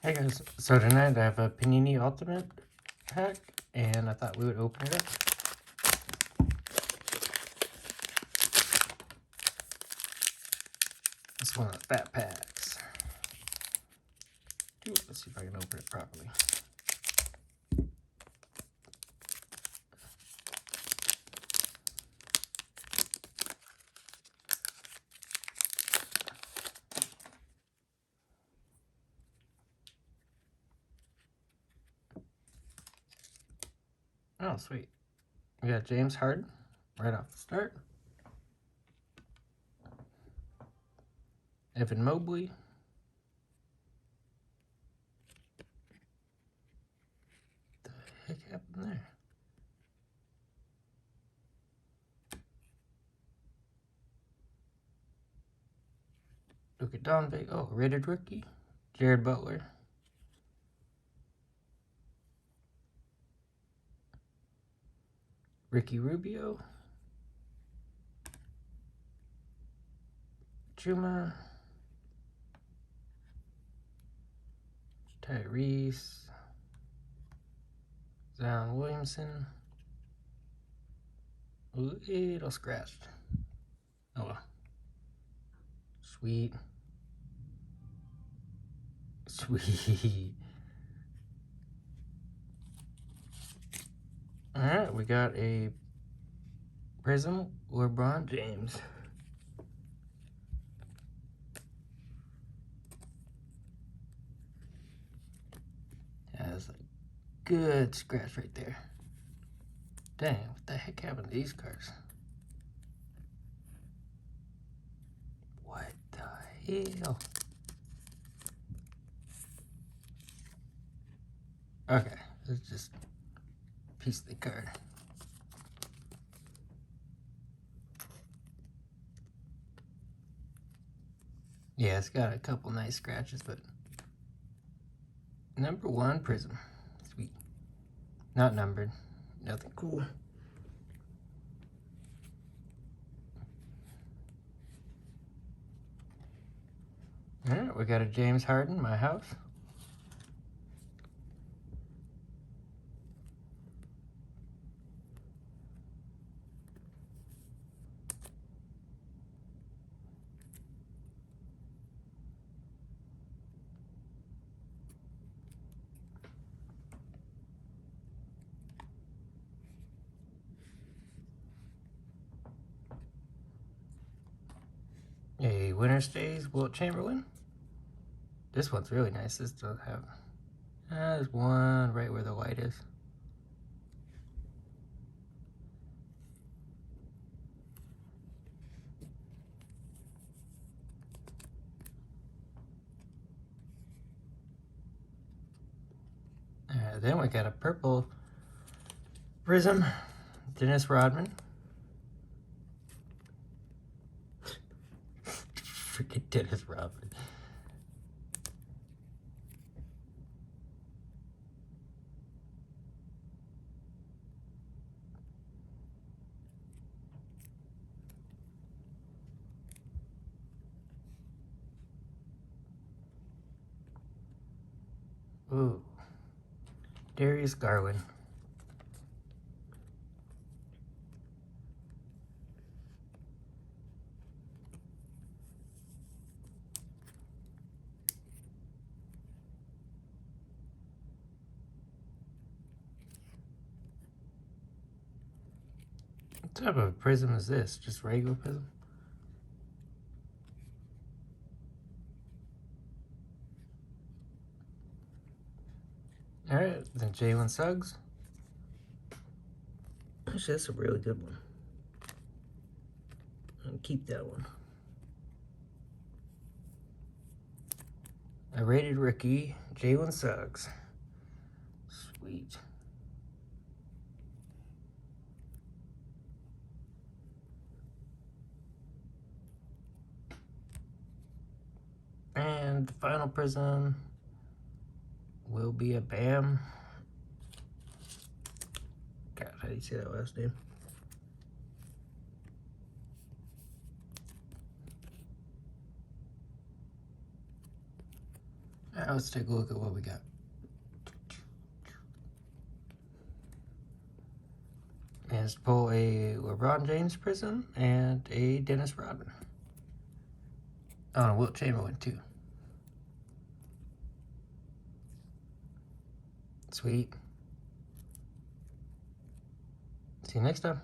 Hey guys, so tonight I have a Panini Ultimate pack, and I thought we would open it up. It's one of the fat packs. Let's see if I can open it properly. Oh, sweet. We got James Harden right off the start. Evan Mobley. What the heck happened there? Luka Doncic. Oh, rated rookie. Jared Butler. Ricky Rubio. Juma. Tyrese. Zion Williamson. Little scratched. Oh well. Sweet. Sweet. Alright, we got a Prism LeBron James. That's a good scratch right there. Dang, what the heck happened to these cards? What the hell? Okay, let's just piece the card. Yeah, it's got a couple nice scratches, but number 1 Prism. Sweet. Not numbered. Nothing cool. Alright, we got a James Harden, my house. A Winter Stays, Wilt Chamberlain. This one's really nice. This does have... there's one right where the light is. Then we got a purple Prism, Dennis Rodman. Freaking Dennis Rodman. Ooh. Darius Garland. What type of prism is this? Just regular prism? Alright, then Jalen Suggs. Actually, that's a really good one. I'll keep that one. A rated rookie, Jalen Suggs. Sweet. And the final prism will be a Bam. God, how do you say that last name? Now let's take a look at what we got. And let's pull a LeBron James Prism and a Dennis Rodman. Oh, and a Wilt Chamberlain too. Sweet. See you next time.